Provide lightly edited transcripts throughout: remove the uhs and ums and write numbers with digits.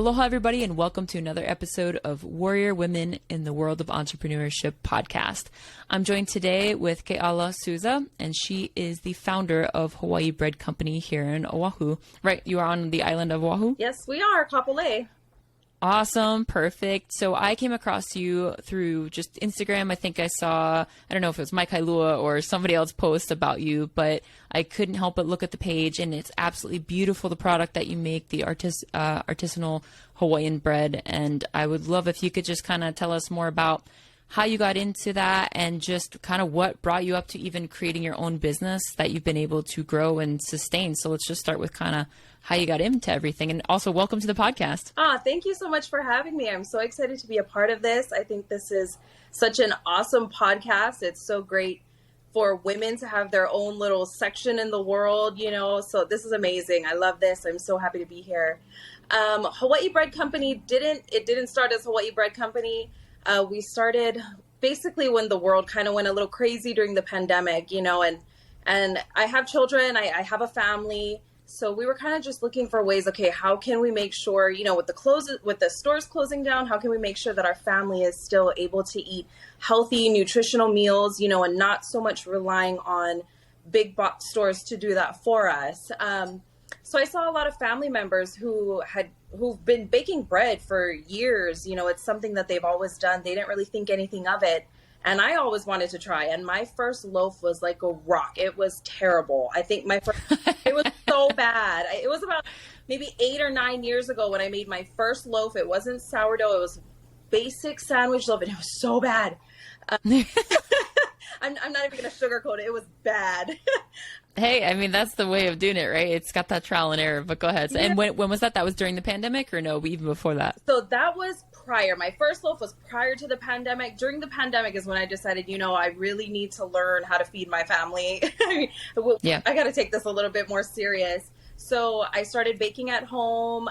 Aloha, everybody, and welcome to another episode of Warrior Women in the World of Entrepreneurship podcast. I'm joined today with Keala Souza, and she is the founder of Hawai'i Bread Co here in Oahu. Right, you are on the island of Oahu? Yes, we are, Kapolei. Awesome. Perfect. So I came across you through just Instagram. I think I saw, I don't know if it was Mike Kailua or somebody else post about you, but I couldn't help but look at the page, and it's absolutely beautiful, the product that you make, the artisanal Hawaiian bread. And I would love if you could just kind of tell us more about how you got into that and just kind of what brought you up to even creating your own business that you've been able to grow and sustain. So let's just start with kind of how you got into everything. And also welcome to the podcast. Thank you so much for having me. I'm so excited to be a part of this. I think this is such an awesome podcast. It's so great for women to have their own little section in the world, you know, so this is amazing. I love this. I'm so happy to be here. Hawai'i Bread Company didn't start as Hawai'i Bread Company. We started basically when the world kind of went a little crazy during the pandemic, you know, and I have children, I have a family. So we were kind of just looking for ways, okay, how can we make sure, you know, with the stores closing down, how can we make sure that our family is still able to eat healthy, nutritional meals, you know, and not so much relying on big box stores to do that for us. So I saw a lot of family members who've been baking bread for years. You know, it's something that they've always done. They didn't really think anything of it. And I always wanted to try. And my first loaf was like a rock. It was terrible. I think it was so bad. It was about maybe 8 or 9 years ago when I made my first loaf. It wasn't sourdough. It was basic sandwich loaf. And it was so bad. I'm not even going to sugarcoat it. It was bad. Hey, I mean, that's the way of doing it, right? It's got that trial and error, but go ahead. So, yeah. And when was that? That was during the pandemic or no, even before that? So that was prior. My first loaf was prior to the pandemic. During the pandemic is when I decided, you know, I really need to learn how to feed my family. Yeah. I got to take this a little bit more serious. So I started baking at home.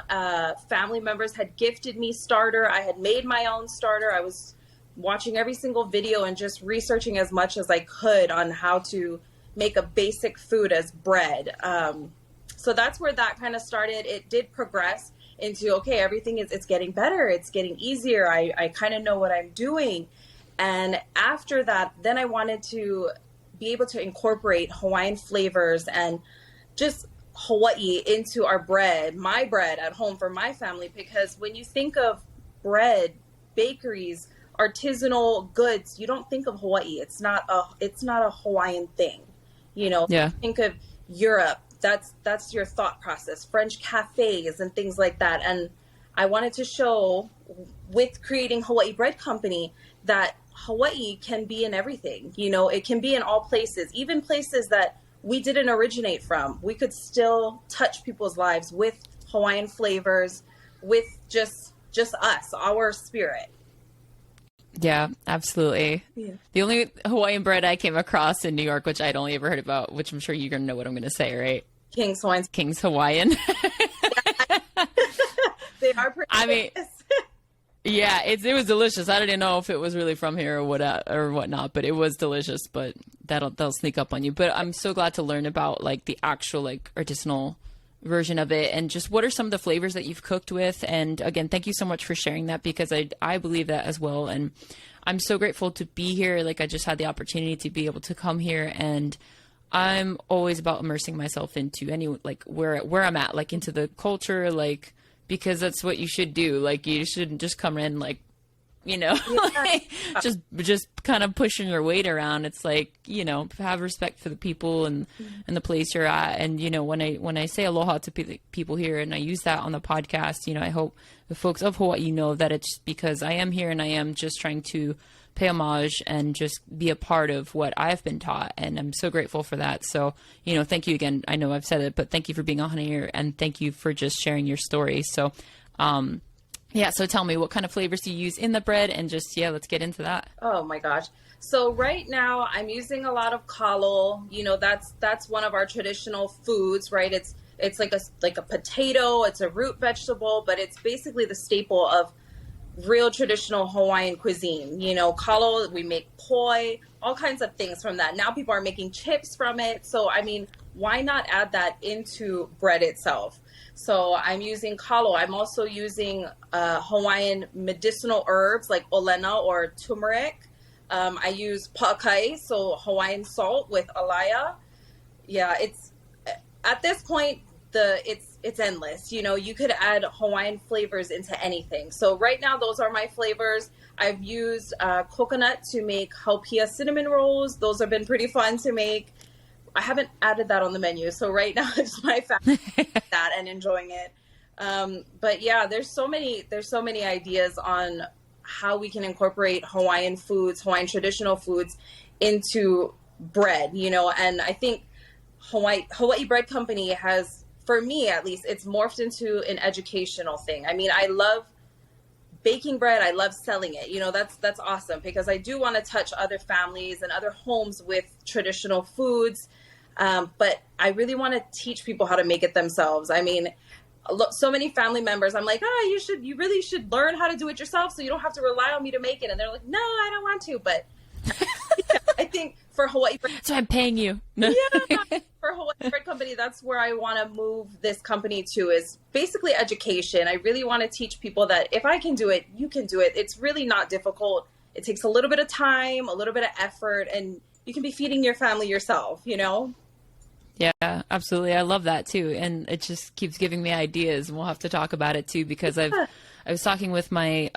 Family members had gifted me starter. I had made my own starter. I was watching every single video and just researching as much as I could on how to make a basic food as bread. So that's where that kind of started. It did progress into, okay, it's getting better. It's getting easier. I kind of know what I'm doing. And after that, then I wanted to be able to incorporate Hawaiian flavors and just Hawaii into our bread, my bread at home for my family. Because when you think of bread, bakeries, artisanal goods, you don't think of Hawaii. It's not a Hawaiian thing. You know, yeah. Think of Europe. That's your thought process. French cafes and things like that. And I wanted to show with creating Hawai'i Bread Company that Hawaii can be in everything. You know, it can be in all places, even places that we didn't originate from. We could still touch people's lives with Hawaiian flavors, with just us, our spirit. Yeah, absolutely. Yeah. The only Hawaiian bread I came across in New York, which I'd only ever heard about, which I'm sure you're going to know what I'm going to say, right? King's Hawaiian. King's Hawaiian. They are pretty famous. Yeah, it was delicious. I didn't know if it was really from here or whatnot, but it was delicious. But they'll sneak up on you. But I'm so glad to learn about like the actual like artisanal version of it, and just what are some of the flavors that you've cooked with. And again, thank you so much for sharing that, because I believe that as well. And I'm so grateful to be here. Like, I just had the opportunity to be able to come here, and I'm always about immersing myself into like where I'm at, like into the culture, like, because that's what you should do. Like, you shouldn't just come in like, you know, like, just kind of pushing your weight around. It's like, you know, have respect for the people and the place you're at. And, you know, when I say aloha to people here, and I use that on the podcast, you know, I hope the folks of Hawaii know that it's because I am here and I am just trying to pay homage and just be a part of what I've been taught. And I'm so grateful for that. So, you know, thank you again. I know I've said it, but thank you for being on here, and thank you for just sharing your story. So, yeah, so tell me, what kind of flavors do you use in the bread? And just, yeah, let's get into that. Oh my gosh. So right now I'm using a lot of Colo. You know, that's one of our traditional foods, right? It's like a potato, it's a root vegetable, but it's basically the staple of real traditional Hawaiian cuisine. You know, Colo, we make poi, all kinds of things from that. Now people are making chips from it. So, I mean, why not add that into bread itself? So I'm using Colo. I'm also using Hawaiian medicinal herbs like olena or turmeric. I use pakai, so Hawaiian salt with alaya. Yeah, it's at this point it's endless. You know, you could add Hawaiian flavors into anything. So right now, those are my flavors. I've used coconut to make haupia cinnamon rolls. Those have been pretty fun to make. I haven't added that on the menu, so right now it's my family that and enjoying it. But yeah, there's so many ideas on how we can incorporate Hawaiian foods, Hawaiian traditional foods into bread, you know, and I think Hawai'i Bread Company has, for me at least, it's morphed into an educational thing. I mean, I love baking bread. I love selling it. You know, that's awesome because I do want to touch other families and other homes with traditional foods. But I really want to teach people how to make it themselves. I mean, so many family members, I'm like, you really should learn how to do it yourself so you don't have to rely on me to make it. And they're like, no, I don't want to. But yeah, I think for Hawai'i Bread, so I'm paying you. Yeah, for Hawai'i Bread Company, that's where I want to move this company to, is basically education. I really want to teach people that if I can do it, you can do it. It's really not difficult. It takes a little bit of time, a little bit of effort, and you can be feeding your family yourself, you know? Yeah, absolutely. I love that too. And it just keeps giving me ideas, and we'll have to talk about it too, because I was talking with my,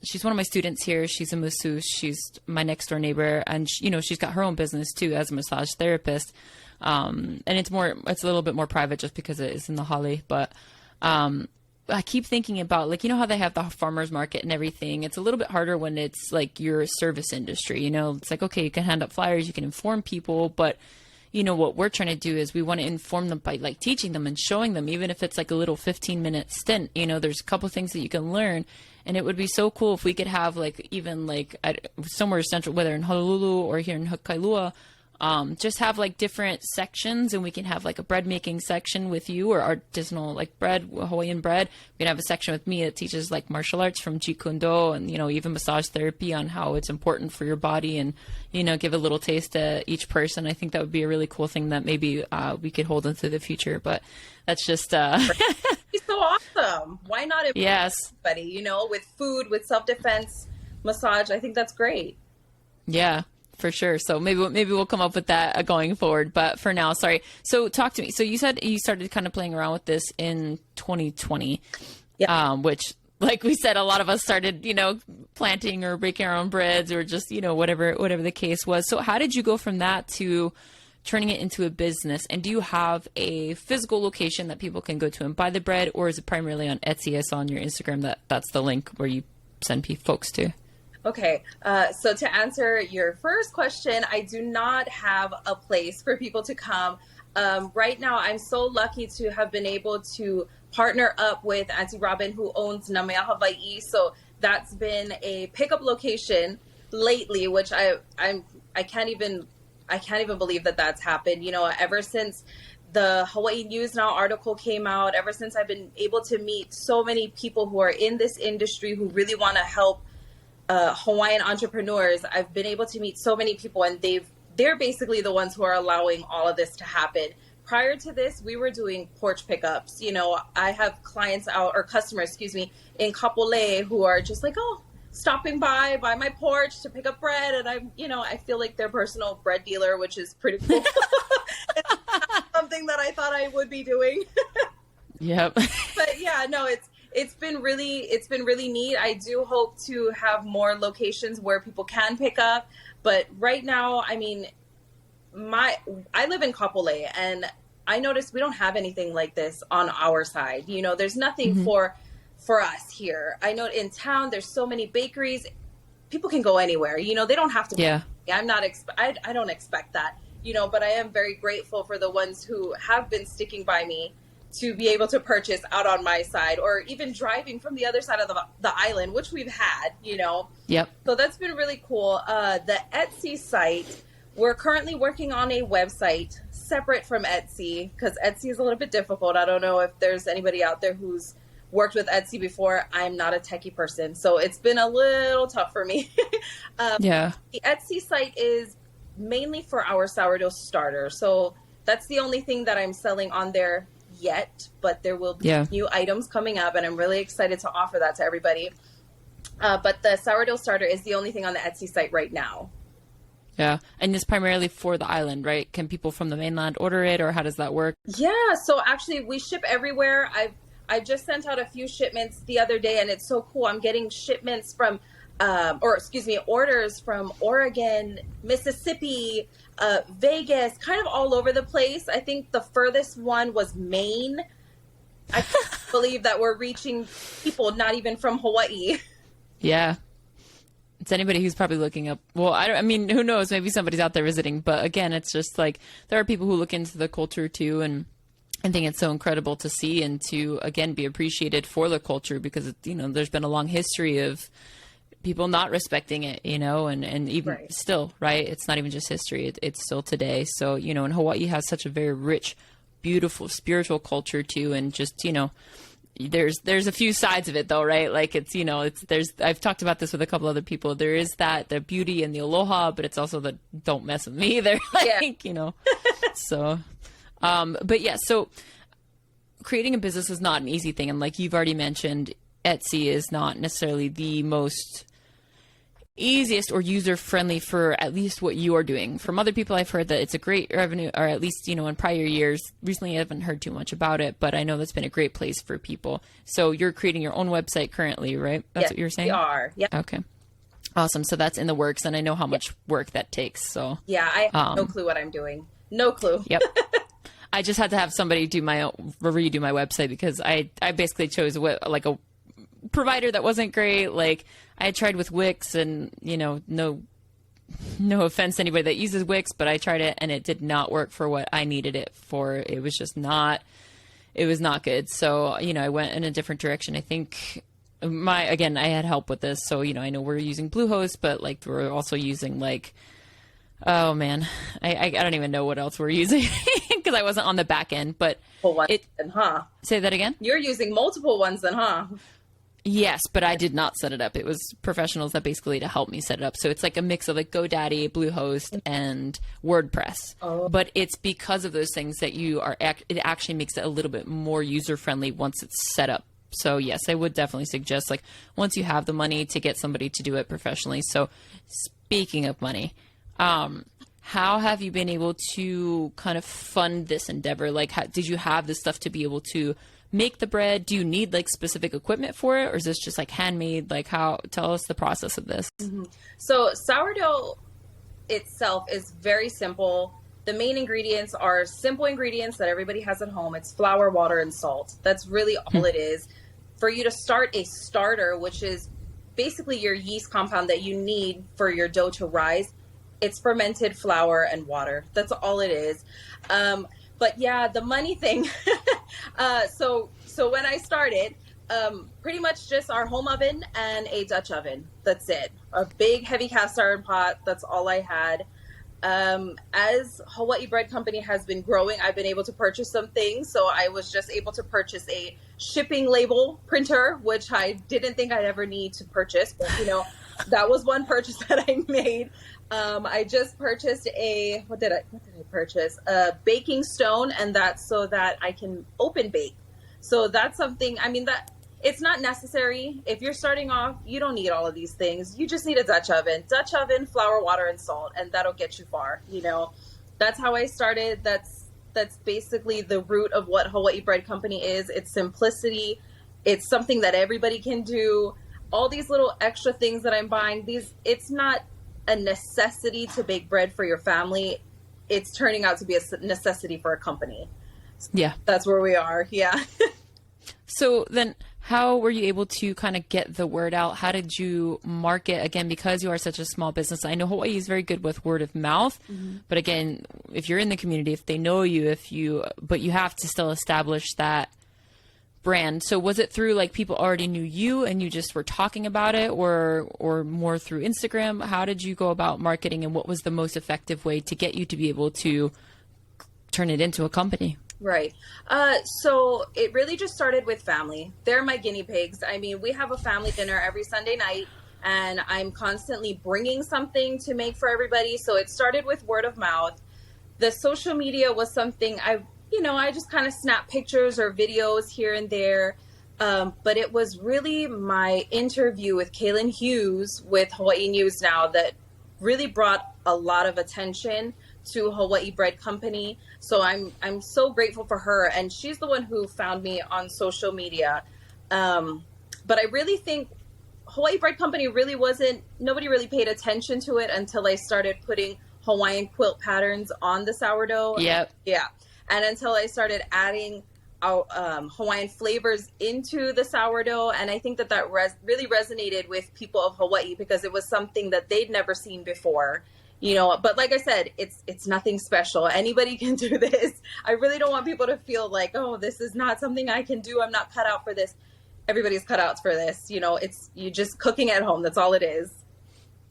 she's one of my students here. She's a masseuse. She's my next door neighbor. And you know, she's got her own business too as a massage therapist. And it's a little bit more private just because it is in the Holly. But, I keep thinking about, like, you know how they have the farmers market and everything. It's a little bit harder when it's like your service industry, you know, it's like, okay, you can hand out flyers, you can inform people, but you know, what we're trying to do is we want to inform them by like teaching them and showing them, even if it's like a little 15-minute stint, you know, there's a couple things that you can learn. And it would be so cool if we could have like, even like somewhere central, whether in Honolulu or here in Kailua, just have like different sections, and we can have like a bread making section with you, or artisanal like bread, Hawaiian bread. We can have a section with me that teaches like martial arts from Jeet Kune Do, and, you know, even massage therapy on how it's important for your body, and, you know, give a little taste to each person. I think that would be a really cool thing that maybe we could hold into the future, but that's just It's so awesome. Why not involve yes, everybody, you know, with food, with self-defense, massage? I think that's great. yeah. For sure. So maybe we'll come up with that going forward. But for now, sorry. So talk to me. So you said you started kind of playing around with this in 2020, which, like we said, a lot of us started, you know, planting or baking our own breads, or just, you know, whatever the case was. So how did you go from that to turning it into a business? And do you have a physical location that people can go to and buy the bread, or is it primarily on Etsy? I saw on your Instagram that's the link where you send folks to. Okay, so to answer your first question, I do not have a place for people to come. Right now, I'm so lucky to have been able to partner up with Auntie Robin, who owns Namea Hawaii. So that's been a pickup location lately, which I can't even believe that that's happened. You know, ever since the Hawaii News Now article came out, ever since I've been able to meet so many people who are in this industry who really want to help Hawaiian entrepreneurs, I've been able to meet so many people, and they're basically the ones who are allowing all of this to happen. Prior to this, we were doing porch pickups. You know, I have clients customers, in Kapolei who are just like, stopping by my porch to pick up bread, and I feel like their personal bread dealer, which is pretty cool. It's something that I thought I would be doing. Yep. But yeah, no, it's been really neat. I do hope to have more locations where people can pick up. But right now, I mean, I live in Kapolei, and I noticed we don't have anything like this on our side. You know, there's nothing for us here. I know in town, there's so many bakeries. People can go anywhere. You know, they don't have to. Yeah. I don't expect that, you know, but I am very grateful for the ones who have been sticking by me to be able to purchase out on my side, or even driving from the other side of the island, which we've had, you know. Yep. So that's been really cool. The Etsy site, we're currently working on a website separate from Etsy, because Etsy is a little bit difficult. I don't know if there's anybody out there who's worked with Etsy before. I'm not a techie person, so it's been a little tough for me. The Etsy site is mainly for our sourdough starter. So that's the only thing that I'm selling on there yet, but there will be new items coming up, and I'm really excited to offer that to everybody. But the sourdough starter is the only thing on the Etsy site right now. Yeah. And it's primarily for the island, right? Can people from the mainland order it, or how does that work? Yeah. So actually we ship everywhere. I just sent out a few shipments the other day, and it's so cool. I'm getting shipments from, orders from Oregon, Mississippi, Vegas, kind of all over the place. I think the furthest one was Maine. I can't believe that we're reaching people not even from Hawaii. Yeah. It's anybody who's probably looking up. Well, I mean, who knows? Maybe somebody's out there visiting. But again, it's just like there are people who look into the culture too. And I think it's so incredible to see and to, again, be appreciated for the culture, because, there's been a long history of people not respecting it, and even still, right? It's not even just history. It's still today. So, and Hawaii has such a very rich, beautiful, spiritual culture too. And just, there's a few sides of it though, right? Like I've talked about this with a couple other people. There is the beauty and the aloha, but it's also the don't mess with me either. So, but yeah, so creating a business is not an easy thing. And like you've already mentioned, Etsy is not necessarily the most easiest or user-friendly for at least what you are doing. From other people, I've heard that it's a great revenue, or at least, in prior years. Recently, I haven't heard too much about it, but I know that's been a great place for people. So you're creating your own website currently, right? That's what you're saying? We are. Yeah. Okay. Awesome. So that's in the works, and I know how much work that takes. So yeah, I have no clue what I'm doing. No clue. Yep. I just had to have somebody redo my website, because I basically chose a provider that wasn't great. Like I had tried with Wix, and no offense to anybody that uses Wix, but I tried it and it did not work for what I needed it for. It was not good. So, I went in a different direction. I think I had help with this. So, I know we're using Bluehost, but like we're also using oh man, I don't even know what else we're using because I wasn't on the back end, but say that again. You're using multiple ones then, huh? Yes, but I did not set it up. It was professionals that basically to help me set it up. So it's like a mix of like GoDaddy, Bluehost, and WordPress. Oh. But it's because of those things that it actually makes it a little bit more user-friendly once it's set up. So yes, I would definitely suggest once you have the money to get somebody to do it professionally. So speaking of money, how have you been able to kind of fund this endeavor? Did you have the stuff to be able to make the bread? Do you need specific equipment for it, or is this just handmade? Tell us the process of this. Mm-hmm. So sourdough itself is very simple. The main ingredients are simple ingredients that everybody has at home. It's flour, water, and salt. That's really all it is. For you to start a starter, which is basically your yeast compound that you need for your dough to rise, it's fermented flour and water. That's all it is. But yeah, the money thing. So when I started, pretty much just our home oven and a Dutch oven. That's it. A big heavy cast iron pot. That's all I had. As Hawai'i Bread Company has been growing, I've been able to purchase some things. So I was just able to purchase a shipping label printer, which I didn't think I'd ever need to purchase. But, that was one purchase that I made. I just purchased what did I purchase? A baking stone, and that's so that I can open bake. So that's something, that it's not necessary. If you're starting off, you don't need all of these things. You just need a Dutch oven, flour, water, and salt, and that'll get you far. That's how I started. That's basically the root of what Hawai'i Bread Company is. It's simplicity. It's something that everybody can do. All these little extra things that I'm buying, it's not a necessity to bake bread for your family. It's turning out to be a necessity for a company. Yeah. That's where we are. Yeah. So then how were you able to kind of get the word out? How did you market, again, because you are such a small business? I know Hawaii is very good with word of mouth, but again, if you're in the community, if they know you, but you have to still establish that brand. So was it through people already knew you and you just were talking about it, or more through Instagram? How did you go about marketing, and what was the most effective way to get you to be able to turn it into a company? Right. So it really just started with family. They're my guinea pigs. We have a family dinner every Sunday night, and I'm constantly bringing something to make for everybody. So it started with word of mouth. the social media was something I just kind of snap pictures or videos here and there. But it was really my interview with Kaylin Hughes with Hawaii News Now that really brought a lot of attention to Hawai'i Bread Company. So I'm so grateful for her. And she's the one who found me on social media. But I really think Hawai'i Bread Company nobody really paid attention to it until I started putting Hawaiian quilt patterns on the sourdough. Yep. Yeah. And until I started adding Hawaiian flavors into the sourdough. And I think that really resonated with people of Hawaii because it was something that they'd never seen before. But like I said, it's nothing special. Anybody can do this. I really don't want people to feel like, oh, this is not something I can do. I'm not cut out for this. Everybody's cut out for this. It's you just cooking at home. That's all it is.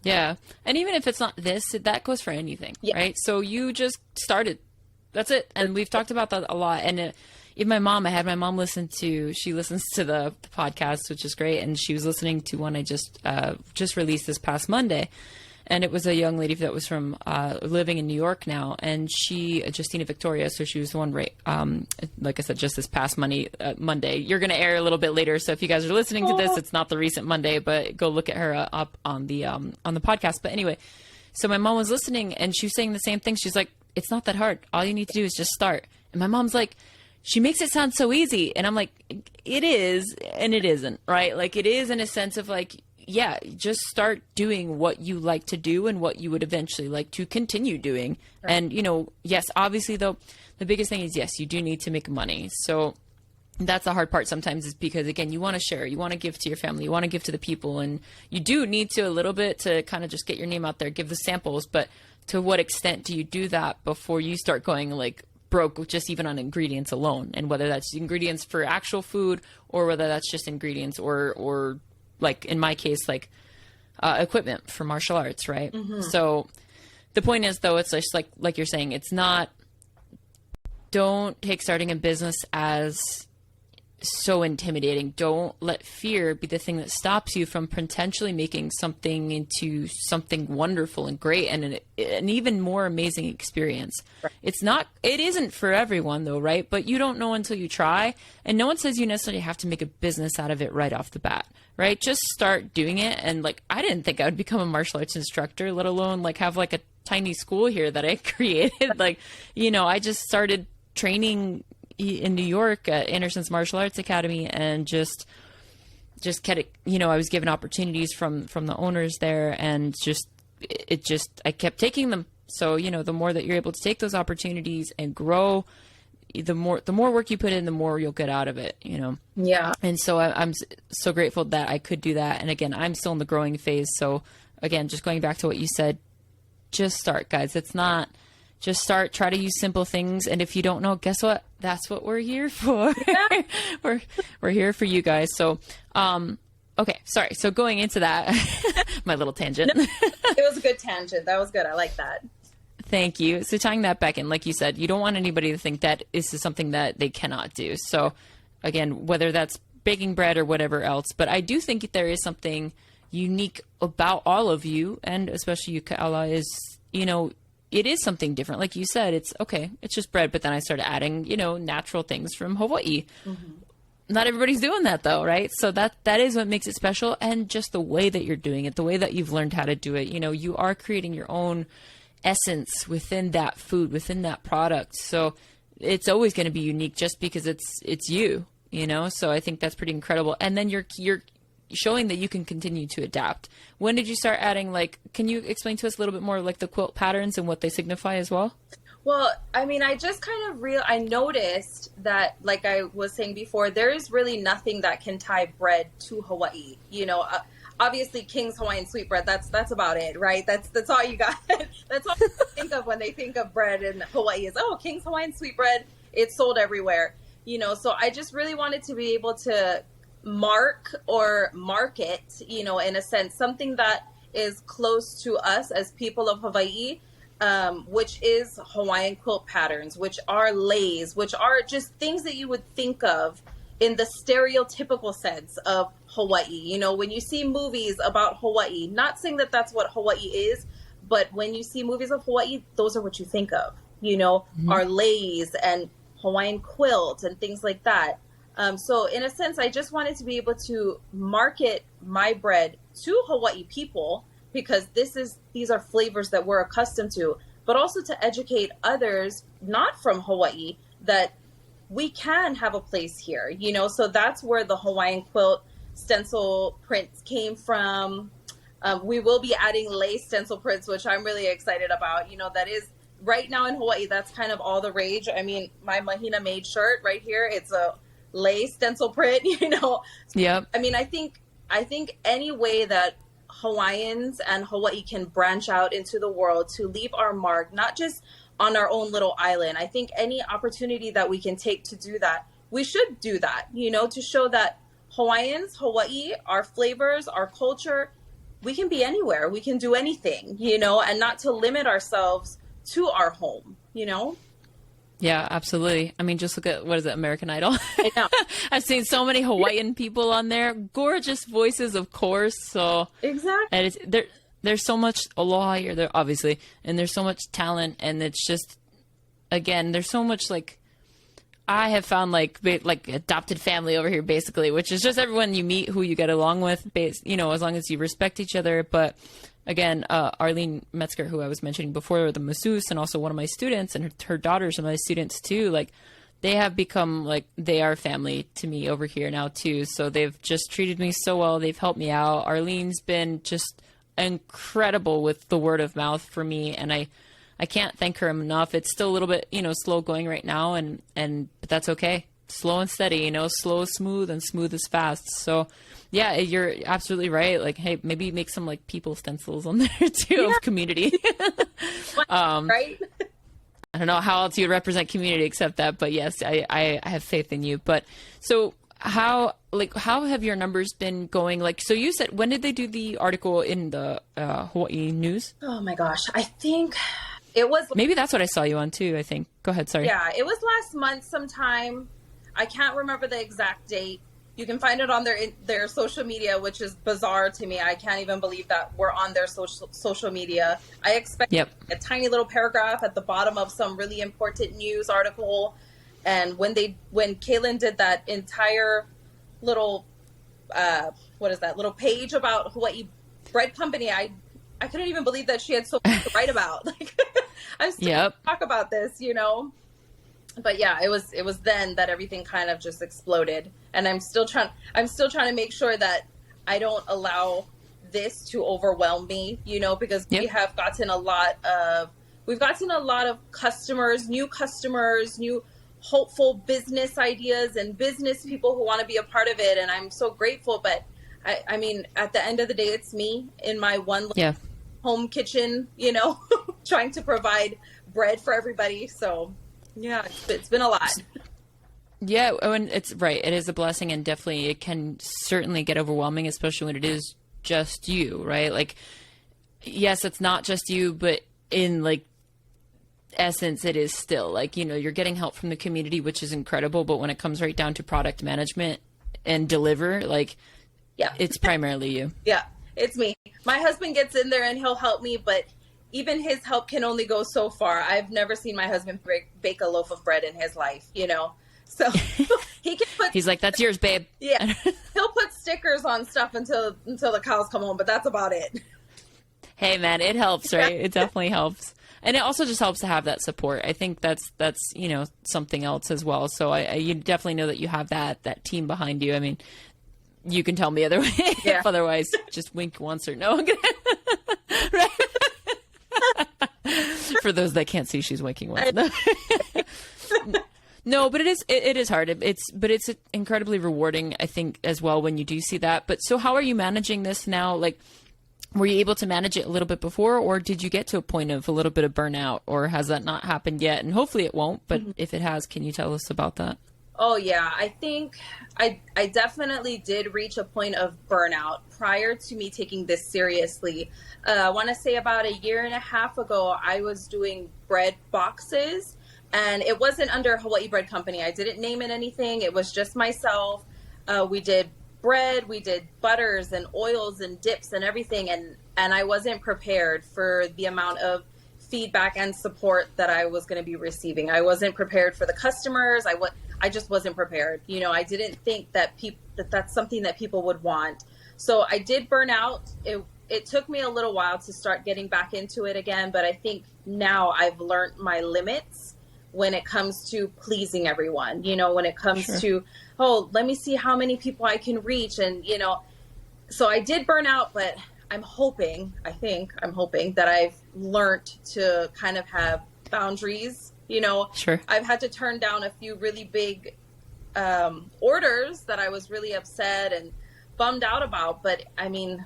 Yeah. And even if it's not this, that goes for anything, right? So you just started. That's it. And we've talked about that a lot. And even I had my mom listens to the podcast, which is great. And she was listening to one I just released this past Monday. And it was a young lady that was from living in New York now. And Justina Victoria, so she was the one, right? Like I said, just this past Monday. You're going to air a little bit later. So if you guys are listening to this, it's not the recent Monday, but go look at her up on the podcast. But anyway, so my mom was listening and she was saying the same thing. She's like, it's not that hard. All you need to do is just start. And my mom's like, she makes it sound so easy. And I'm like, it is, and it isn't, right? Like it is in a sense of like, yeah, just start doing what you like to do and what you would eventually like to continue doing. Right. And, yes, obviously though, the biggest thing is, yes, you do need to make money. So that's the hard part sometimes is because again, you want to share, you want to give to your family, you want to give to the people, and you do need to a little bit to kind of just get your name out there, give the samples. But to what extent do you do that before you start going like broke just even on ingredients alone? And whether that's ingredients for actual food or whether that's just ingredients or like in my case, like equipment for martial arts, right? Mm-hmm. So the point is though, it's just like you're saying, it's not, don't take starting a business as so intimidating. Don't let fear be the thing that stops you from potentially making something into something wonderful and great and an even more amazing experience. Right. It isn't for everyone though, right? But you don't know until you try. And no one says you necessarily have to make a business out of it right off the bat, right? Just start doing it. And like, I didn't think I would become a martial arts instructor, let alone like have like a tiny school here that I created. Like, I just started training in New York at Anderson's Martial Arts Academy and just kept it, I was given opportunities from the owners there and I kept taking them. So, the more that you're able to take those opportunities and grow, the more work you put in, the more you'll get out of it, Yeah. And so I'm so grateful that I could do that. And again, I'm still in the growing phase. So again, just going back to what you said, just start, guys. It's not just start, try to use simple things. And if you don't know, guess what? That's what we're here for. Yeah. we're here for you guys. So, okay. Sorry. So going into that, my little tangent. No, it was a good tangent. That was good. I like that. Thank you. So tying that back in, like you said, you don't want anybody to think that this is something that they cannot do. So again, whether that's baking bread or whatever else, but I do think there is something unique about all of you, and especially you, Ka'ala, is, it is something different. Like you said, it's okay, it's just bread, but then I started adding, natural things from Hawaii. Mm-hmm. Not everybody's doing that though, right? So that is what makes it special, and just the way that you're doing it, the way that you've learned how to do it. You are creating your own essence within that food, within that product. So it's always going to be unique just because it's you, So I think that's pretty incredible. And then you're showing that you can continue to adapt. When did you start adding, can you explain to us a little bit more like the quilt patterns and what they signify as well? Well, I just kind of I noticed that, like I was saying before, there is really nothing that can tie bread to Hawaii. Obviously King's Hawaiian sweetbread, that's about it, right? That's all you got. That's all they think of when they think of bread in Hawaii is, King's Hawaiian sweetbread. It's sold everywhere, so I just really wanted to be able to mark or market, in a sense, something that is close to us as people of Hawaii, which is Hawaiian quilt patterns, which are leis, which are just things that you would think of in the stereotypical sense of Hawaii. When you see movies about Hawaii, not saying that that's what Hawaii is, but when you see movies of Hawaii, those are what you think of, our leis and Hawaiian quilt and things like that. So in a sense, I just wanted to be able to market my bread to Hawaii people, because these are flavors that we're accustomed to, but also to educate others not from Hawaii that we can have a place here, so that's where the Hawaiian quilt stencil prints came from. We will be adding lace stencil prints, which I'm really excited about. That is right now in Hawaii, that's kind of all the rage. I mean, my Mahina made shirt right here, it's a lace stencil print, Yep. I mean, I think any way that Hawaiians and Hawaii can branch out into the world to leave our mark, not just on our own little island. I think any opportunity that we can take to do that, we should do that, to show that Hawaiians, Hawaii, our flavors, our culture, we can be anywhere. We can do anything, and not to limit ourselves to our home, Yeah, absolutely. I mean, just look at, what is it, American Idol? I know. I've seen so many Hawaiian people on there. Gorgeous voices, of course. So Exactly. and there's so much aloha here, there obviously, and there's so much talent, and it's just, again, there's so much, like, I have found like adopted family over here, basically, which is just everyone you meet who you get along with, as long as you respect each other. But again, Arlene Metzger, who I was mentioning before, the masseuse, and also one of my students, and her daughters are my students too. Like, they have become like, they are family to me over here now too. So they've just treated me so well. They've helped me out. Arlene's been just incredible with the word of mouth for me, and I can't thank her enough. It's still a little bit, slow going right now, but that's okay. Slow and steady, slow is smooth and smooth is fast. So yeah, you're absolutely right. Like, hey, maybe make some like people stencils on there too, of community. Right? I don't know how else you represent community except that, but yes, I have faith in you. But so how have your numbers been going? Like, so you said, when did they do the article in the Hawaii News? Oh my gosh. I think it was, maybe that's what I saw you on too, I think. Go ahead. Sorry. yeah, it was last month sometime. I can't remember the exact date. You can find it on their social media, which is bizarre to me. I can't even believe that we're on their social media. I expect a tiny little paragraph at the bottom of some really important news article. And when Kaylin did that entire little, little page about Hawai'i Bread Company, I couldn't even believe that she had so much to write about. Like, I'm still talk about this, But yeah, it was then that everything kind of just exploded, and I'm still trying to make sure that I don't allow this to overwhelm me, because we've gotten a lot of customers, new hopeful business ideas and business people who want to be a part of it, and I'm so grateful. But I mean, at the end of the day, it's me in my one home kitchen, trying to provide bread for everybody. So yeah, it's been a lot. Yeah, and it's right. It is a blessing, and definitely it can certainly get overwhelming, especially when it is just you, right? Like, yes, it's not just you, but in like essence, it is still like, you're getting help from the community, which is incredible. But when it comes right down to product management and deliver, like, it's primarily you. Yeah, it's me. My husband gets in there and he'll help me, but even his help can only go so far. I've never seen my husband bake a loaf of bread in his life, So he can put. He's like, "That's yours, babe." Yeah, he'll put stickers on stuff until the cows come home, but that's about it. Hey, man, it helps, right? It definitely helps, and it also just helps to have that support. I think that's something else as well. So you definitely know that you have that team behind you. I mean, you can tell me other way. Yeah. If otherwise, just wink once or no. Right? For those that can't see, she's winking once. No, but it is hard. But it's incredibly rewarding, I think, as well, when you do see that. But so how are you managing this now? Like, were you able to manage it a little bit before, or did you get to a point of a little bit of burnout, or has that not happened yet? And hopefully it won't, but if it has, can you tell us about that? Oh yeah, I think I definitely did reach a point of burnout prior to me taking this seriously. I want to say about a year and a half ago, I was doing bread boxes, and it wasn't under Hawai'i Bread Company. I didn't name it anything. It was just myself. We did bread, we did butters and oils and dips and everything, and I wasn't prepared for the amount of feedback and support that I was going to be receiving. I wasn't prepared for the customers. I just wasn't prepared. You know, I didn't think that that's something that people would want. So I did burn out. It took me a little while to start getting back into it again, but I think now I've learned my limits when it comes to pleasing everyone, you know, when it comes to, oh, let me see how many people I can reach. And, you know, so I did burn out, but I'm hoping that I've learned to kind of have boundaries, you know. I've had to turn down a few really big orders that I was really upset and bummed out about. But I mean,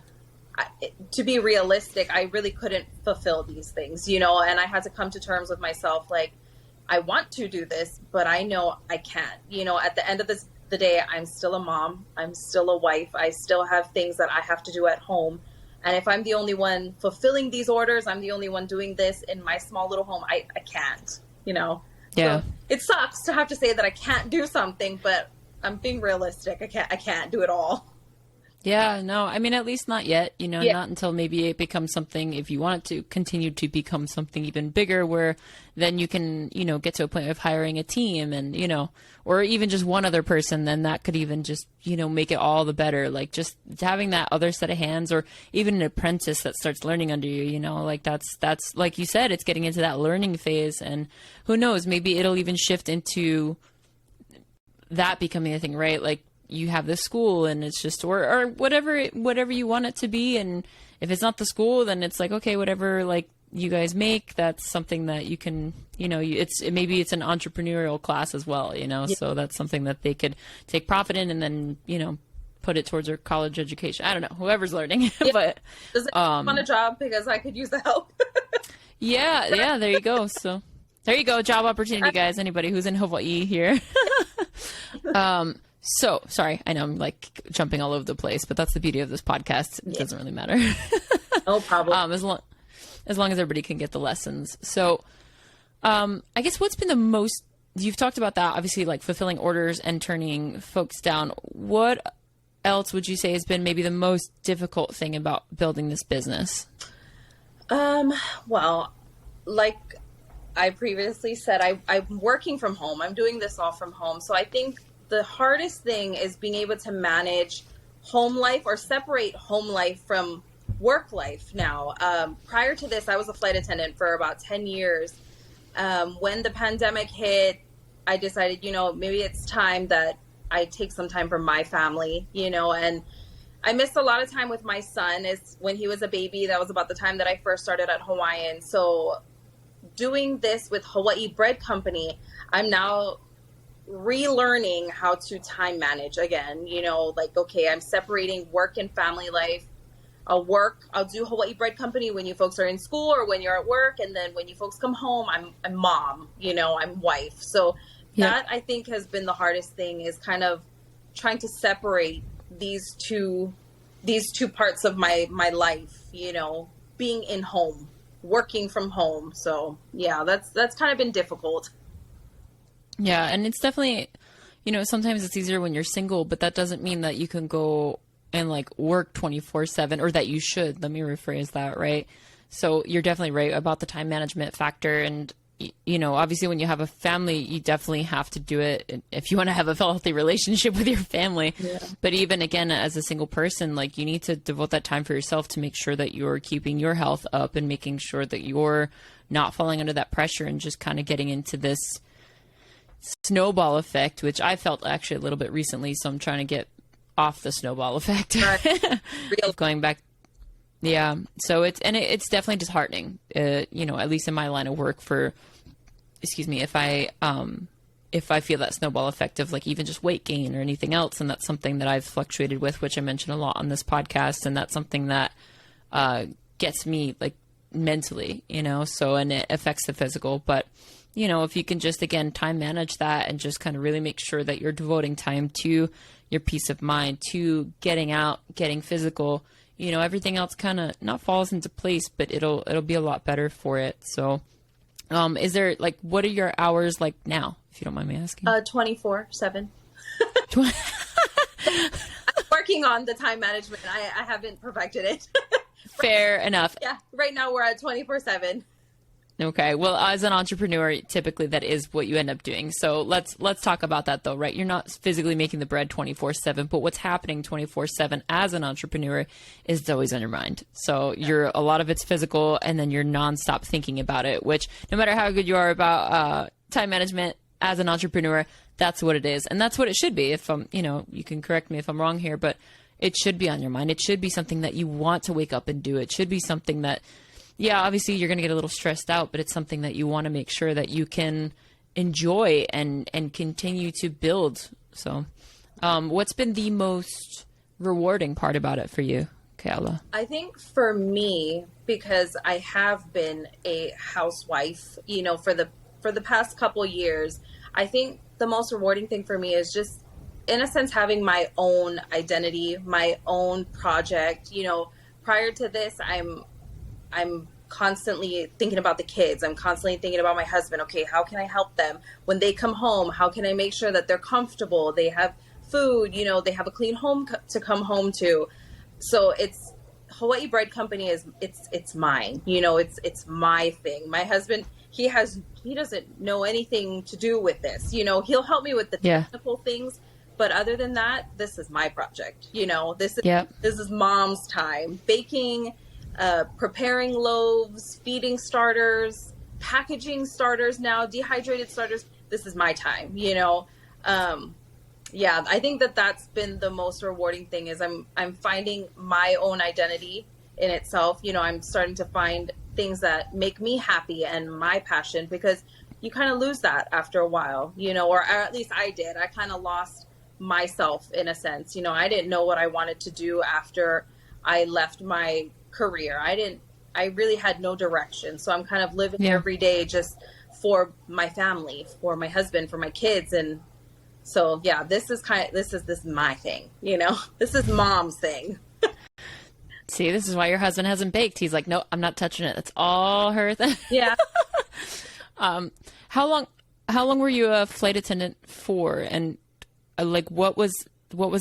to be realistic, I really couldn't fulfill these things, you know, and I had to come to terms with myself. Like, I want to do this, but I know I can't. You know, at the end of the day, I'm still a mom. I'm still a wife. I still have things that I have to do at home. And if I'm the only one fulfilling these orders, I'm the only one doing this in my small little home, I can't, you know? Yeah. So it sucks to have to say that I can't do something, but I'm being realistic. I can't do it all. Yeah, no, I mean, at least not yet, you know, not until maybe it becomes something, if you want it to continue to become something even bigger, where then you can, you know, get to a point of hiring a team and, you know, or even just one other person, then that could even just, you know, make it all the better. Like just having that other set of hands, or even an apprentice that starts learning under you, you know, like that's like you said, it's getting into that learning phase, and who knows, maybe it'll even shift into that becoming a thing, right? Like, you have this school and it's just, or whatever you want it to be. And if it's not the school, then it's like, okay, whatever, like you guys make, that's something that you can, you know, maybe it's an entrepreneurial class as well, you know, so that's something that they could take profit in and then, you know, put it towards their college education. I don't know, whoever's learning, but does it want a job, because I could use the help. yeah, there you go. So there you go. Job opportunity, guys. Anybody who's in Hawaii here. So sorry, I know I'm like jumping all over the place, but that's the beauty of this podcast. It doesn't really matter. No problem. As long as everybody can get the lessons. So, I guess what's been the most, you've talked about that, obviously, like fulfilling orders and turning folks down. What else would you say has been maybe the most difficult thing about building this business? Well, like I previously said, I'm working from home. I'm doing this all from home. So I think the hardest thing is being able to manage home life, or separate home life from work life now. Prior to this, I was a flight attendant for about 10 years. When the pandemic hit, I decided, you know, maybe it's time that I take some time for my family, you know, and I missed a lot of time with my son. When he was a baby. That was about the time that I first started at Hawaiian. So doing this with Hawai'i Bread Company, I'm now relearning how to time manage again, you know, like, okay, I'm separating work and family life. I'll do Hawai'i Bread Company when you folks are in school or when you're at work. And then when you folks come home, I'm mom, you know, I'm wife. So that I think has been the hardest thing, is kind of trying to separate these two parts of my life, you know, being in home, working from home. So yeah, that's kind of been difficult. Yeah, and it's definitely, you know, sometimes it's easier when you're single, but that doesn't mean that you can go and like work 24/7, or that you should. Let me rephrase that, right? So you're definitely right about the time management factor. And, you know, obviously when you have a family, you definitely have to do it if you want to have a healthy relationship with your family. Yeah. But even again, as a single person, like, you need to devote that time for yourself to make sure that you're keeping your health up and making sure that you're not falling under that pressure and just kind of getting into this snowball effect, which I felt actually a little bit recently. So I'm trying to get off the snowball effect. Going back. Yeah. So it's definitely disheartening, you know, at least in my line of work, if I feel that snowball effect of like even just weight gain or anything else. And that's something that I've fluctuated with, which I mentioned a lot on this podcast. And that's something that, gets me like mentally, you know, so, and it affects the physical, but you know, if you can just, again, time manage that and just kind of really make sure that you're devoting time to your peace of mind, to getting out, getting physical, you know, everything else kind of not falls into place, but it'll be a lot better for it. So, is there like, what are your hours like now, if you don't mind me asking? 24/7. I'm working on the time management. I haven't perfected it. Fair enough. Yeah. Right now we're at 24/7. Okay. Well, as an entrepreneur, typically that is what you end up doing. So let's talk about that though, right? You're not physically making the bread 24/7, but what's happening 24/7 as an entrepreneur is always on your mind. So a lot of it's physical, and then you're nonstop thinking about it, which no matter how good you are about time management as an entrepreneur, that's what it is. And that's what it should be. If you can correct me if I'm wrong here, but it should be on your mind. It should be something that you want to wake up and do. It should be something that, yeah, obviously you're going to get a little stressed out, but it's something that you want to make sure that you can enjoy and continue to build. So what's been the most rewarding part about it for you, Kayla? I think for me, because I have been a housewife, for the past couple years, I think the most rewarding thing for me is just, in a sense, having my own identity, my own project. Prior to this, I'm constantly thinking about the kids. I'm constantly thinking about my husband. Okay, how can I help them when they come home? How can I make sure that they're comfortable? They have food, they have a clean home to come home to. So it's Hawai'i Bread Company it's mine. It's my thing. My husband, he doesn't know anything to do with this. He'll help me with the technical things, but other than that, this is my project. This is mom's time. Baking, preparing loaves, feeding starters, packaging starters now, dehydrated starters. This is my time, I think that's been the most rewarding thing is I'm finding my own identity in itself. I'm starting to find things that make me happy and my passion, because you kind of lose that after a while, or at least I did. I kind of lost myself in a sense. I didn't know what I wanted to do after I left my career. I really had no direction. So I'm kind of living every day just for my family, for my husband, for my kids. And so, this is my thing, this is mom's thing. See, this is why your husband hasn't baked. He's like, no, I'm not touching it. That's all her thing. Yeah. How long were you a flight attendant for? And what was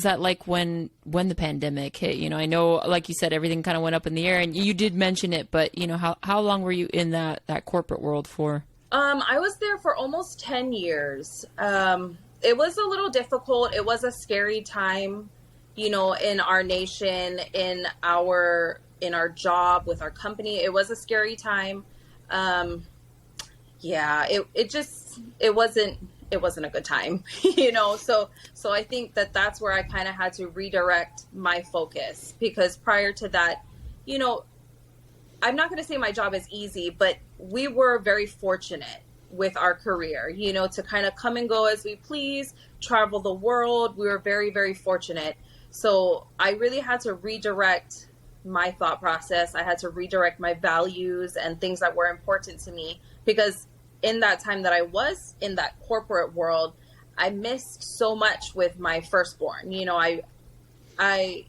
that like when the pandemic hit? I know, like you said, everything kind of went up in the air, and you did mention it, but how long were you in that corporate world for? I was there for almost 10 years. It was a little difficult. It was a scary time, in our nation, in our job with our company. It was a scary time. It wasn't a good time, so I think that's where I kind of had to redirect my focus, because prior to that, I'm not going to say my job is easy, but we were very fortunate with our career, to kind of come and go as we please, travel the world. We were very, very fortunate. So I really had to redirect my thought process. I had to redirect my values and things that were important to me, because in that time that I was in that corporate world, I missed so much with my firstborn. I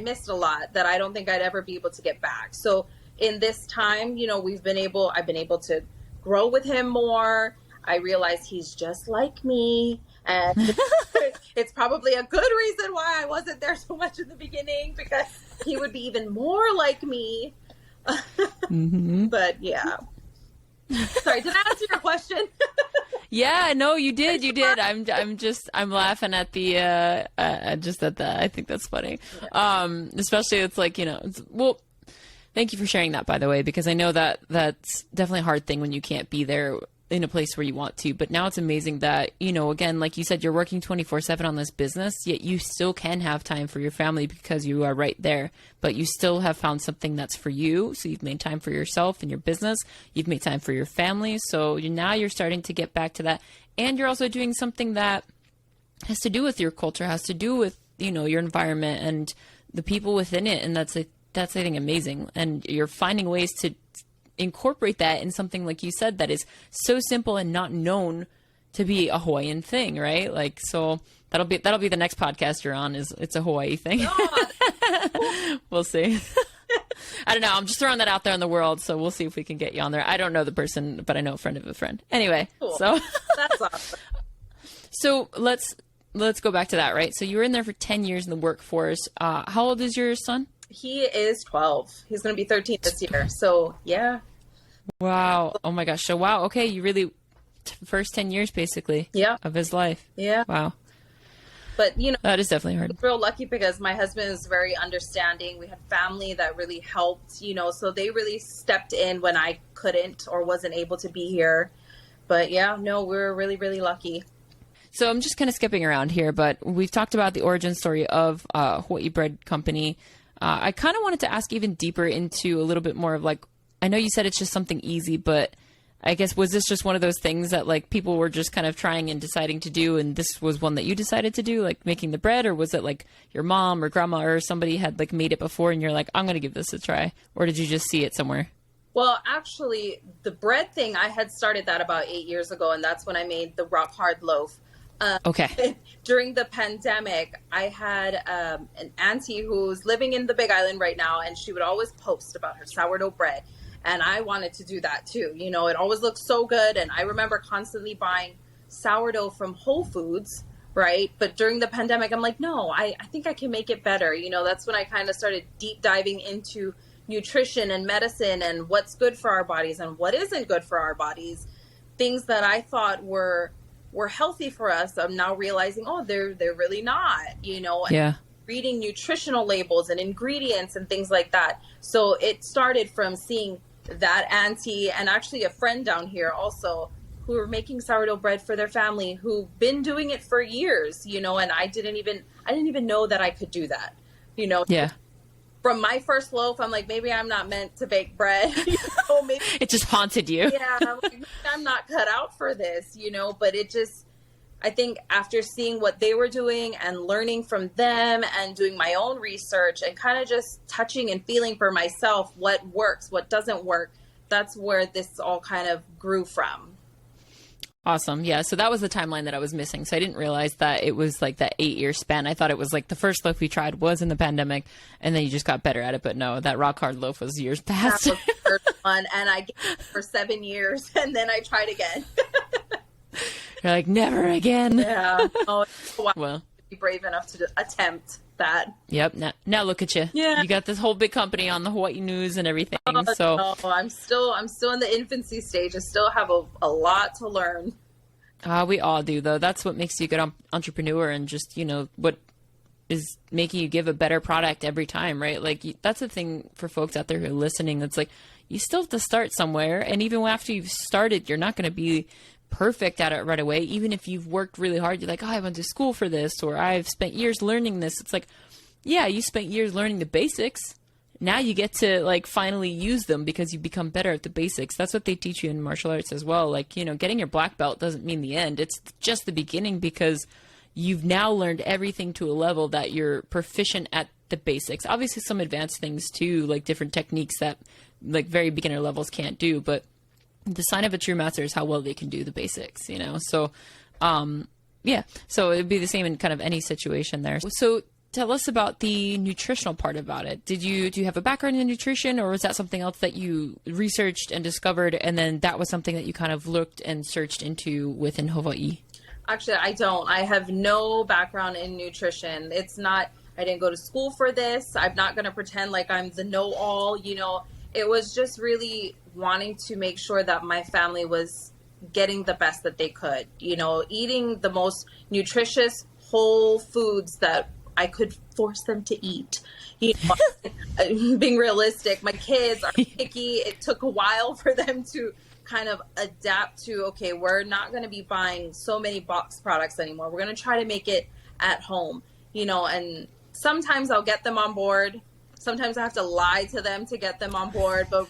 missed a lot that I don't think I'd ever be able to get back. So in this time, I've been able to grow with him more. I realize he's just like me, and it's probably a good reason why I wasn't there so much in the beginning, because he would be even more like me. Mm-hmm. But yeah. Sorry, did I answer your question? Yeah, no, you did. I'm laughing at the at that. I think that's funny. Especially it's like, well, thank you for sharing that, by the way, because I know that that's definitely a hard thing when you can't be there in a place where you want to. But now it's amazing that, again, like you said, you're working 24/7 on this business, yet you still can have time for your family because you are right there. But you still have found something that's for you. So you've made time for yourself and your business. You've made time for your family. So now you're starting to get back to that. And you're also doing something that has to do with your culture, has to do with, your environment and the people within it. And that's, I think, amazing. And you're finding ways to incorporate that in something, like you said, that is so simple and not known to be a Hawaiian thing, right? Like, so that'll be the next podcast you're on, is it's a Hawaii thing. We'll see. I don't know. I'm just throwing that out there in the world, so we'll see if we can get you on there. I don't know the person, but I know a friend of a friend. Anyway, cool. So that's awesome. So let's go back to that, right? So you were in there for 10 years in the workforce. How old is your son? He is 12. He's going to be 13 this year. So yeah. Wow. Oh my gosh. So wow. Okay, you really first 10 years basically Yeah. of his life. Yeah. Wow. But, you know, That is definitely hard. I was real lucky because my husband is very understanding. We had family that really helped, you know, so they really stepped in when I couldn't or wasn't able to be here. But yeah, no, we're really, really lucky. So I'm just kind of skipping around here, but we've talked about the origin story of Hawai'i Bread Company. I kind of wanted to ask even deeper into a little bit more of like, I know you said it's just something easy, but I guess was this just one of those things that like people were just kind of trying and deciding to do, and this was one that you decided to do, like making the bread, or was it like your mom or grandma or somebody had like made it before and you're like, I'm going to give this a try, or did you just see it somewhere? Well, actually, the bread thing, I had started that about 8 years ago, and that's when I made the rock hard loaf. Okay. During the pandemic, I had an auntie who's living in the Big Island right now, and she would always post about her sourdough bread. And I wanted to do that too. You know, it always looked so good. And I remember constantly buying sourdough from Whole Foods, right? But during the pandemic, I'm like, no, I think I can make it better. You know, that's when I kind of started deep diving into nutrition and medicine and what's good for our bodies and what isn't good for our bodies. Things that I thought were healthy for us, I'm now realizing, oh, they're really not, you know. Yeah. Reading nutritional labels and ingredients and things like that. So it started from seeing that auntie and actually a friend down here also who were making sourdough bread for their family, who've been doing it for years, you know, and I didn't even know that I could do that, you know. Yeah. From my first loaf, I'm like, maybe I'm not meant to bake bread. You know, maybe It just haunted you. yeah, I'm like, maybe I'm not cut out for this, you know, but it just, I think after seeing what they were doing and learning from them and doing my own research and kind of just touching and feeling for myself what works, what doesn't work, that's where this all kind of grew from. Awesome. Yeah. So that was the timeline that I was missing. So I didn't realize that it was like that 8-year span. I thought it was like the first loaf we tried was in the pandemic and then you just got better at it. But no, that rock hard loaf was years past. That was the first one, and I gave it for 7 years and then I tried again. You're like, never again. Yeah. Oh, Well, be brave enough to attempt that. yep. Now look at you. Yeah. You got this whole big company on the Hawaii news and everything. So No, I'm still in the infancy stage. I still have a lot to learn. we all do, though. That's what makes you a good entrepreneur, and just, you know, what is making you give a better product every time, right? Like that's the thing for folks out there who are listening. It's like you still have to start somewhere, and even after you've started, you're not going to be perfect at it right away. Even if you've worked really hard, you're like, oh, I went to school for this, or I've spent years learning this. It's like, yeah, you spent years learning the basics. Now you get to like finally use them because you become better at the basics. That's what they teach you in martial arts as well. Like, you know, getting your black belt doesn't mean the end. It's just the beginning because you've now learned everything to a level that you're proficient at the basics. Obviously some advanced things too, like different techniques that like very beginner levels can't do, but the sign of a true master is how well they can do the basics, you know? So, yeah, so it'd be the same in kind of any situation there. So tell us about the nutritional part about it. Do you have a background in nutrition, or was that something else that you researched and discovered, and then that was something that you kind of looked and searched into within Hawaii? Actually, I don't. I have no background in nutrition. It's not, I didn't go to school for this. I'm not going to pretend like I'm the know-all, you know. It was just really wanting to make sure that my family was getting the best that they could, you know, eating the most nutritious whole foods that I could force them to eat. You know, being realistic, my kids are picky. It took a while for them to kind of adapt to, okay, we're not going to be buying so many box products anymore. We're going to try to make it at home, you know, and sometimes I'll get them on board. Sometimes I have to lie to them to get them on board, but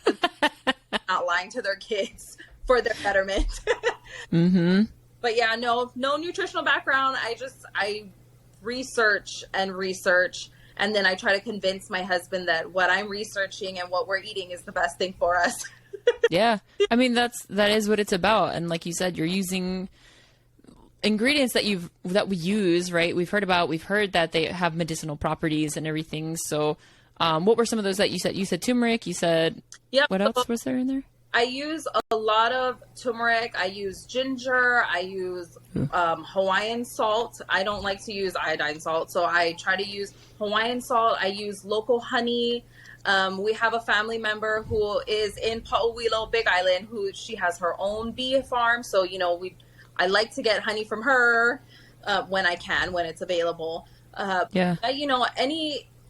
not lying to their kids for their betterment. Mm-hmm. But yeah, no nutritional background. I research, and then I try to convince my husband that what I'm researching and what we're eating is the best thing for us. Yeah. I mean, that is what it's about. And like you said, you're using ingredients that we use, right? We've heard that they have medicinal properties and everything. So, what were some of those that you said? You said turmeric. You said, Yep. What else was there in there? I use a lot of turmeric. I use ginger. I use Hawaiian salt. I don't like to use iodine salt, so I try to use Hawaiian salt. I use local honey. We have a family member who is in Pauwilo, Big Island, she has her own bee farm. So, I like to get honey from her when I can, when it's available.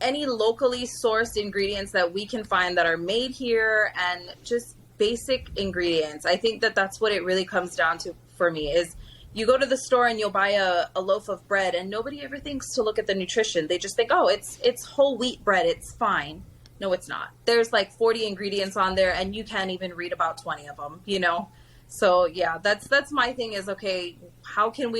Any locally sourced ingredients that we can find that are made here, and just basic ingredients. I think that's what it really comes down to for me is you go to the store and you'll buy a loaf of bread and nobody ever thinks to look at the nutrition. They just think, oh, it's whole wheat bread. It's fine. No, it's not. There's like 40 ingredients on there and you can't even read about 20 of them, So yeah, that's my thing is, okay, how can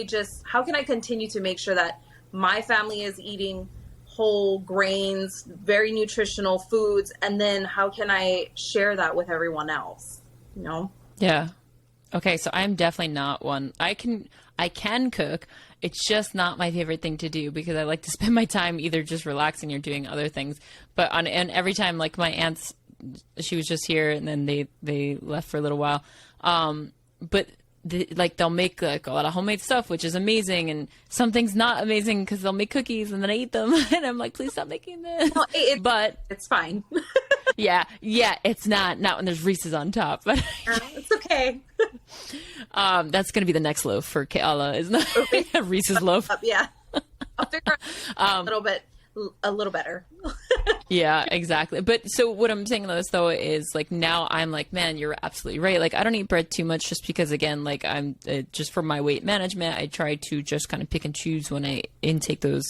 I continue to make sure that my family is eating whole grains, very nutritional foods, and then how can I share that with everyone else? Yeah. Okay, so I'm definitely not one. I can cook. It's just not my favorite thing to do because I like to spend my time either just relaxing or doing other things. And every time, like my aunt's, she was just here and then they left for a little while. But they'll make like a lot of homemade stuff, which is amazing. And something's not amazing because they'll make cookies and then I eat them. And I'm like, please stop making this. No, but it's fine. yeah, it's not when there's Reese's on top. But it's okay. That's going to be the next loaf for Keala, isn't it? A Reese's loaf. Yeah. I'll figure out a little better. Yeah, exactly. But so what I'm saying on this though is like now I'm like, man, you're absolutely right. Like I don't eat bread too much just because again, like I'm just for my weight management, I try to just kind of pick and choose when I intake those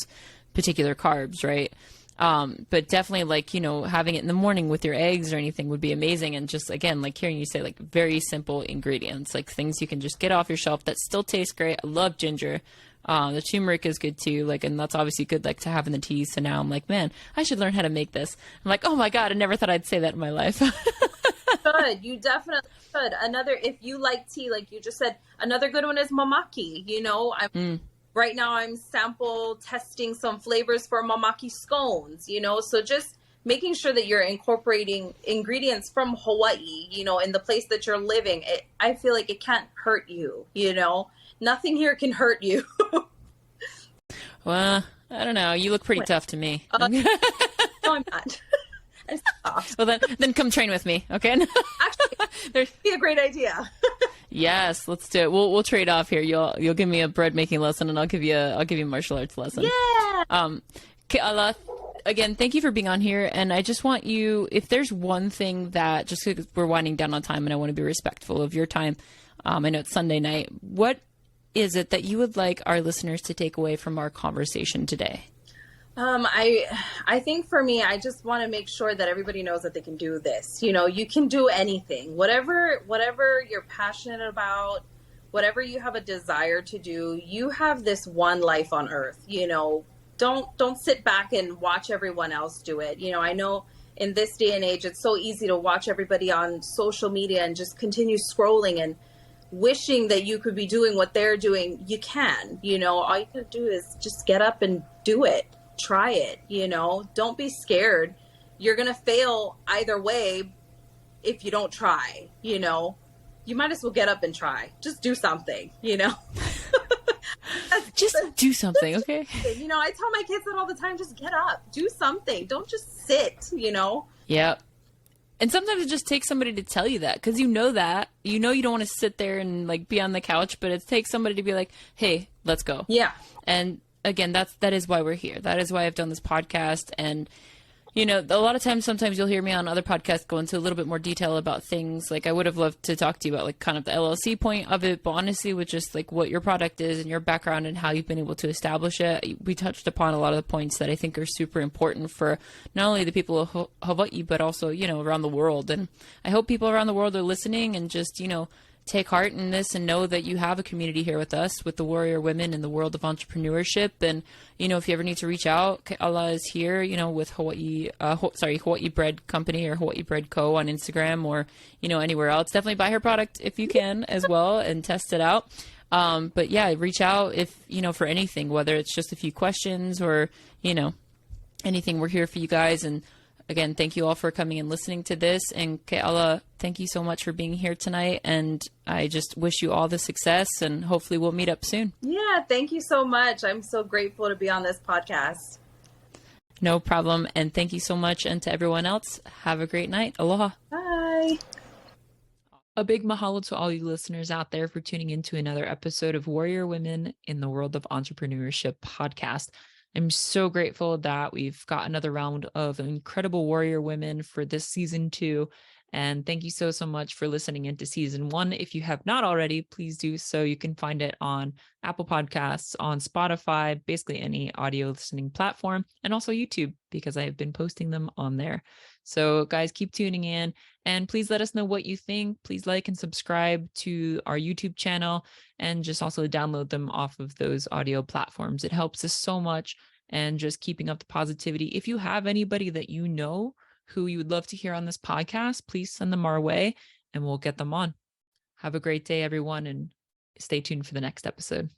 particular carbs, right? But definitely like, having it in the morning with your eggs or anything would be amazing. And just again, like hearing you say like very simple ingredients, like things you can just get off your shelf that still taste great. I love ginger. The turmeric is good too. Like, and that's obviously good, like to have in the tea. So now I'm like, man, I should learn how to make this. I'm like, oh my God, I never thought I'd say that in my life. Should. You definitely should. If you like tea, like you just said, another good one is mamaki. Right now I'm sample testing some flavors for mamaki scones, so just making sure that you're incorporating ingredients from Hawaii, in the place that you're living. I feel like it can't hurt you, Nothing here can hurt you. Well, I don't know. You look pretty tough to me. No, I'm not. I'm soft. Well, then come train with me, okay? Actually, that'd be a great idea. Yes, let's do it. We'll trade off here. You'll give me a bread making lesson, and I'll give you a martial arts lesson. Yeah. Keala, again, thank you for being on here. And I just want you, if there's one thing that, just because we're winding down on time and I want to be respectful of your time, I know it's Sunday night. What is it that you would like our listeners to take away from our conversation today? I think for me, I just want to make sure that everybody knows that they can do this. You can do anything, whatever you're passionate about, whatever you have a desire to do. You have this one life on earth. Don't sit back and watch everyone else do it. I know in this day and age, it's so easy to watch everybody on social media and just continue scrolling and wishing that you could be doing what they're doing. You can, all you gotta do is just get up and do it. Try it, don't be scared. You're going to fail either way if you don't try, you might as well get up and try. Just do something, Just do something, okay? I tell my kids that all the time, just get up, do something. Don't just sit, Yep. And sometimes it just takes somebody to tell you that because that. You don't want to sit there and like be on the couch, but it takes somebody to be like, hey, let's go. Yeah. And again, that is why we're here. That is why I've done this podcast. And, a lot of times, sometimes you'll hear me on other podcasts go into a little bit more detail about things. Like I would have loved to talk to you about like kind of the LLC point of it, but honestly, with just like what your product is and your background and how you've been able to establish it, we touched upon a lot of the points that I think are super important for not only the people of Hawaii, but also, around the world. And I hope people around the world are listening and just, take heart in this and know that you have a community here with us, with the warrior women in the world of entrepreneurship. And, if you ever need to reach out, Keala is here, with Hawai'i Bread Company or Hawai'i Bread Co on Instagram or, anywhere else. Definitely buy her product if you can as well and test it out. But yeah, reach out if, for anything, whether it's just a few questions or, anything. We're here for you guys. And again, thank you all for coming and listening to this. And Keala, thank you so much for being here tonight. And I just wish you all the success and hopefully we'll meet up soon. Yeah, thank you so much. I'm so grateful to be on this podcast. No problem. And thank you so much. And to everyone else, have a great night. Aloha. Bye. A big mahalo to all you listeners out there for tuning into another episode of Warrior Women in the World of Entrepreneurship podcast. I'm so grateful that we've got another round of incredible warrior women for this season 2. And thank you so much for listening into season 1. If you have not already, please do so. You can find it on Apple Podcasts, on Spotify, basically any audio listening platform, and also YouTube, because I have been posting them on there. So guys, keep tuning in, and please let us know what you think. Please like and subscribe to our YouTube channel, and just also download them off of those audio platforms. It helps us so much, and just keeping up the positivity. If you have anybody that you know who you would love to hear on this podcast, please send them our way and we'll get them on. Have a great day, everyone, and stay tuned for the next episode.